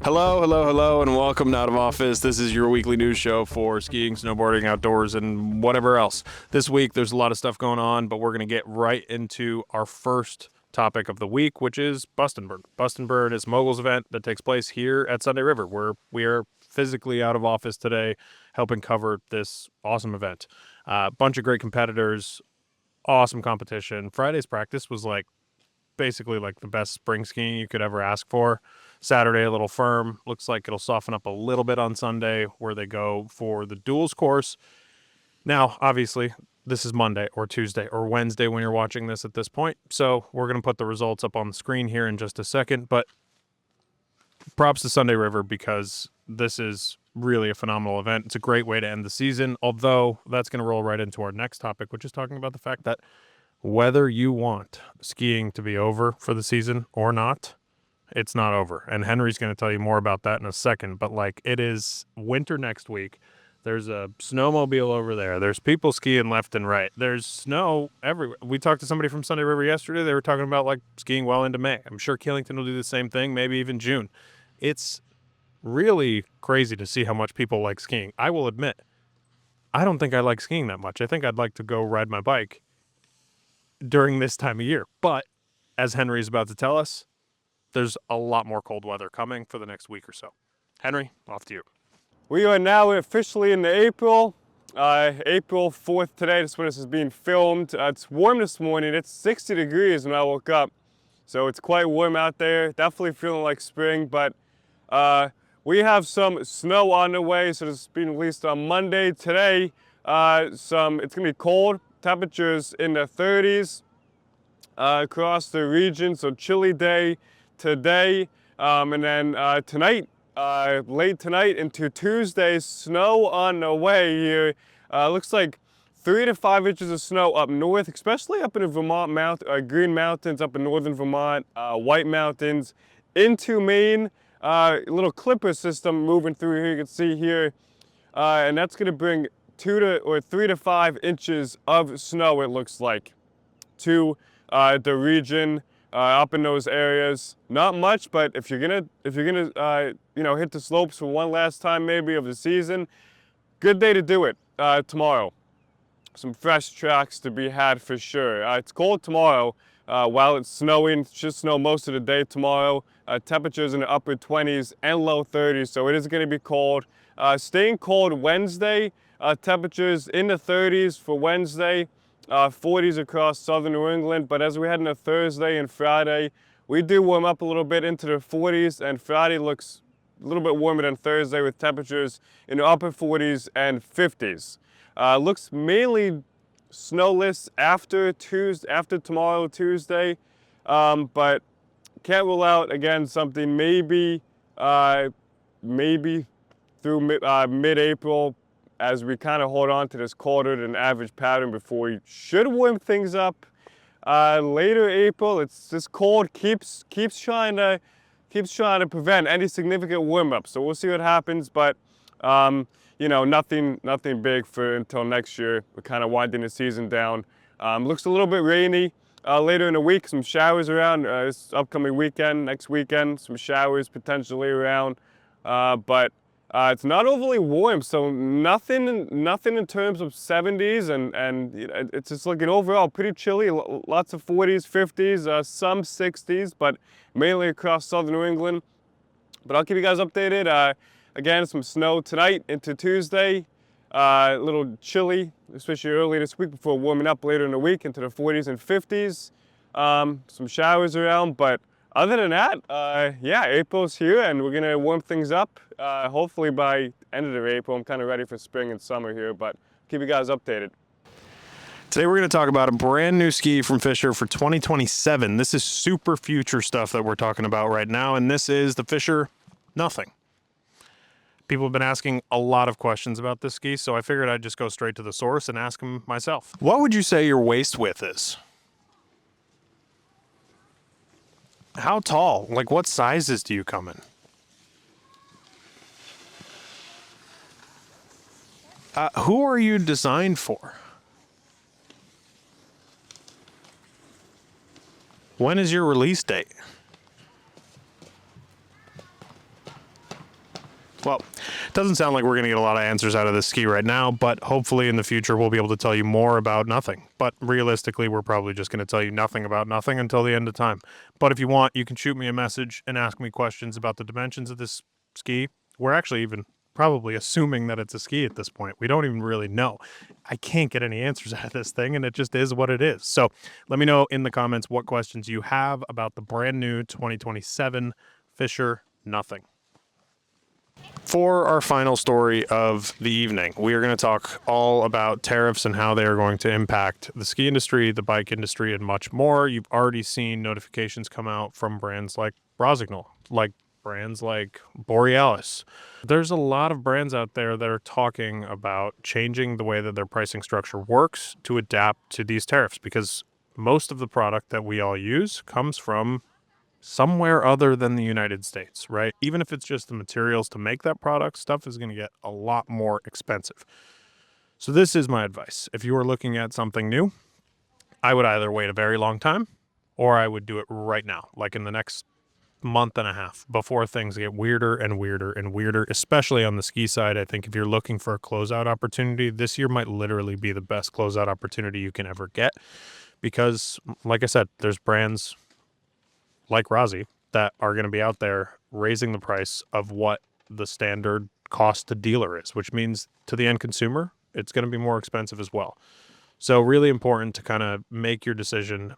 Hello, hello, hello, and welcome to Out of Office. This is your weekly news show for skiing, snowboarding, outdoors, and whatever else. This week, there's a lot of stuff going on, but we're going to get right into our first topic of the week, which is Bust and Burn. Bust and Burn is Mogul's event that takes place here at Sunday River, where we are physically out of office today, helping cover this awesome event. A bunch of great competitors, awesome competition. Friday's practice was basically like the best spring skiing you could ever ask for. Saturday, a little firm. Looks like it'll soften up a little bit on Sunday, where they go for the duels course. Now, obviously, this is Monday or Tuesday or Wednesday when you're watching this at this point. So we're going to put the results up on the screen here in just a second. But props to Sunday River, because this is really a phenomenal event. It's a great way to end the season, although that's going to roll right into our next topic, which is talking about the fact that whether you want skiing to be over for the season or not, it's not over. And Henry's going to tell you more about that in a second. But it is winter next week. There's a snowmobile over there. There's people skiing left and right. There's snow everywhere. We talked to somebody from Sunday River yesterday. They were talking about skiing well into May. I'm sure Killington will do the same thing, maybe even June. It's really crazy to see how much people like skiing. I will admit, I don't think I like skiing that much. I think I'd like to go ride my bike during this time of year. But as Henry's about to tell us, there's a lot more cold weather coming for the next week or so. Henry, off to you. We are now officially in April 4th today. This when this is being filmed. It's warm this morning. It's 60 degrees when I woke up. So it's quite warm out there. Definitely feeling like spring, but we have some snow on the way. So this is being released on Monday. Today, it's going to be cold. Temperatures in the 30s across the region. So chilly day today, and then tonight, late tonight into Tuesday, snow on the way here. Looks like 3 to 5 inches of snow up north, especially up in the Vermont Green Mountains, up in northern Vermont, White Mountains, into Maine. A little clipper system moving through here. You can see here, and that's going to bring 3 to 5 inches of snow. It looks like to the region. Up in those areas, not much, but if you're gonna hit the slopes for one last time maybe of the season, good day to do it tomorrow. Some fresh tracks to be had for sure. It's cold tomorrow while it's snowing. It should snow most of the day tomorrow. Temperatures in the upper 20s and low 30s, so it is going to be cold. Staying cold Wednesday. Temperatures in the 30s for Wednesday. 40s across southern New England, but as we head into Thursday and Friday, we do warm up a little bit into the 40s, and Friday looks a little bit warmer than Thursday with temperatures in the upper 40s and 50s. Looks mainly snowless after tomorrow, Tuesday, but can't rule out again something maybe through mid-April, as we kind of hold on to this colder than average pattern before we should warm things up. Later April, it's this cold keeps trying to prevent any significant warm up. So we'll see what happens, but nothing big until next year. We're kind of winding the season down. Looks a little bit rainy later in the week. Some showers around this upcoming weekend, next weekend. Some showers potentially around, but it's not overly warm, so nothing in terms of 70s, and it's just looking overall pretty chilly. Lots of 40s, 50s, some 60s, but mainly across southern New England. But I'll keep you guys updated. Again, some snow tonight into Tuesday. A little chilly, especially early this week before warming up later in the week into the 40s and 50s. Some showers around, but other than that, April's here, and we're gonna warm things up. Hopefully by end of April. I'm kind of ready for spring and summer here, but keep you guys updated. Today we're going to talk about a brand new ski from Fischer for 2027. This is super future stuff that we're talking about right now, and this is the Fischer Nothing. People have been asking a lot of questions about this ski, so I figured I'd just go straight to the source and ask them myself. What would you say your waist width is? How tall? What sizes do you come in? Who are you designed for? When is your release date? Well, it doesn't sound like we're going to get a lot of answers out of this ski right now, but hopefully in the future we'll be able to tell you more about nothing. But realistically, we're probably just going to tell you nothing about nothing until the end of time. But if you want, you can shoot me a message and ask me questions about the dimensions of this ski. We're actually even probably assuming that it's a ski at this point. We don't even really know. I can't get any answers out of this thing, and it just is what it is. So let me know in the comments what questions you have about the brand new 2027 Fisher Nothing. For our final story of the evening, we are going to talk all about tariffs and how they are going to impact the ski industry, the bike industry, and much more. You've already seen notifications come out from brands like Rosignol, like brands like Borealis. There's a lot of brands out there that are talking about changing the way that their pricing structure works to adapt to these tariffs, because most of the product that we all use comes from somewhere other than the United States, right? Even if it's just the materials to make that product, stuff is going to get a lot more expensive. So this is my advice. If you are looking at something new, I would either wait a very long time or I would do it right now, like in the next month and a half, before things get weirder and weirder and weirder, especially on the ski side. I think if you're looking for a closeout opportunity, this year might literally be the best closeout opportunity you can ever get, because like I said, there's brands like Rossi that are going to be out there raising the price of what the standard cost to dealer is, which means to the end consumer, it's going to be more expensive as well. So really important to kind of make your decision,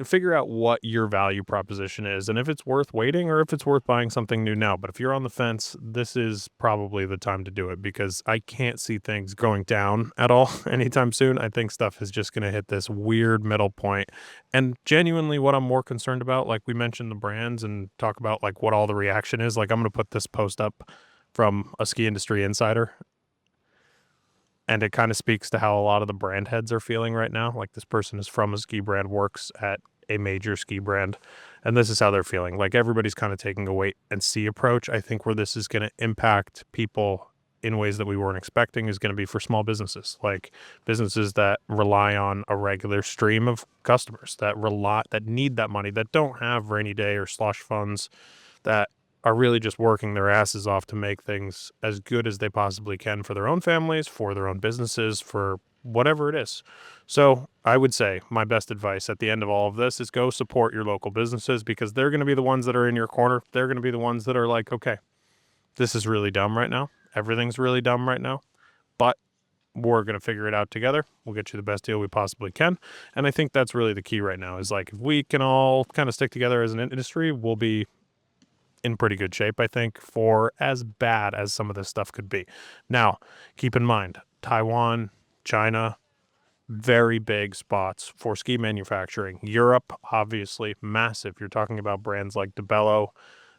figure out what your value proposition is, and if it's worth waiting or if it's worth buying something new now. But if you're on the fence, this is probably the time to do it, because I can't see things going down at all anytime soon. I think stuff is just going to hit this weird middle point. And genuinely what I'm more concerned about, like we mentioned the brands and talk about like what all the reaction is, like I'm going to put this post up from a ski industry insider, and it kind of speaks to how a lot of the brand heads are feeling right now. Like this person is from a ski brand, works at a major ski brand, and this is how they're feeling. Like everybody's kind of taking a wait and see approach. I think where this is going to impact people in ways that we weren't expecting is going to be for small businesses, like businesses that rely on a regular stream of customers, that need that money, that don't have rainy day or slush funds, that are really just working their asses off to make things as good as they possibly can for their own families, for their own businesses, for whatever it is. So I would say my best advice at the end of all of this is go support your local businesses, because they're going to be the ones that are in your corner. They're going to be the ones that are like, okay, this is really dumb right now. Everything's really dumb right now, but we're going to figure it out together. We'll get you the best deal we possibly can. And I think that's really the key right now, is like, if we can all kind of stick together as an industry, we'll be in pretty good shape, I think, for as bad as some of this stuff could be. Now, keep in mind, Taiwan, China, very big spots for ski manufacturing. Europe, obviously, massive. You're talking about brands like DeBello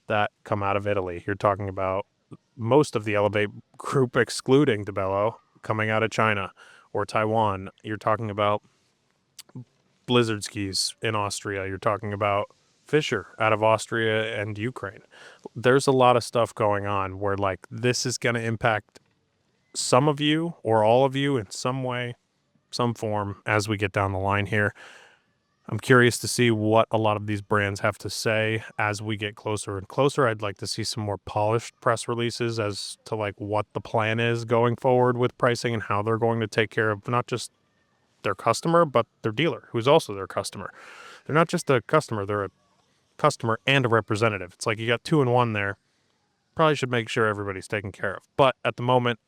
that come out of Italy. You're talking about most of the Elevate group, excluding DeBello, coming out of China or Taiwan. You're talking about Blizzard skis in Austria. You're talking about Fisher out of Austria and Ukraine. There's a lot of stuff going on where like this is going to impact some of you or all of you in some way, some form as we get down the line here. I'm curious to see what a lot of these brands have to say as we get closer and closer. I'd like to see some more polished press releases as to like what the plan is going forward with pricing and how they're going to take care of not just their customer, but their dealer, who's also their customer. They're not just a customer, they're a customer and a representative. It's like you got 2 in 1 there. Probably should make sure everybody's taken care of. But at the moment,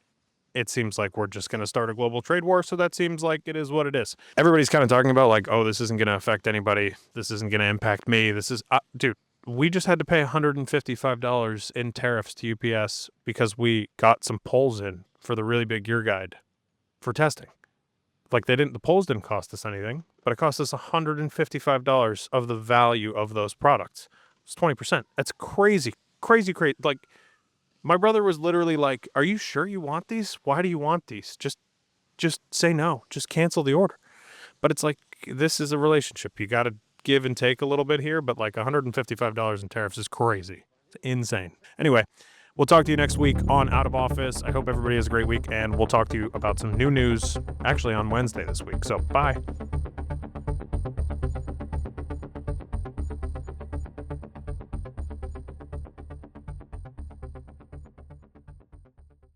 it seems like we're just going to start a global trade war, so that seems like it is what it is. Everybody's kind of talking about like, oh, this isn't going to affect anybody. This isn't going to impact me. This is, dude, we just had to pay $155 in tariffs to UPS because we got some poles in for the really big gear guide for testing. Like the poles didn't cost us anything, but it cost us $155 of the value of those products. It's 20%. That's crazy, crazy, crazy. Like my brother was literally like, "Are you sure you want these? Why do you want these? Just say no. Just cancel the order." But it's like, this is a relationship. You got to give and take a little bit here, but like $155 in tariffs is crazy. It's insane. Anyway, we'll talk to you next week on Out of Office. I hope everybody has a great week, and we'll talk to you about some new news actually on Wednesday this week. So bye.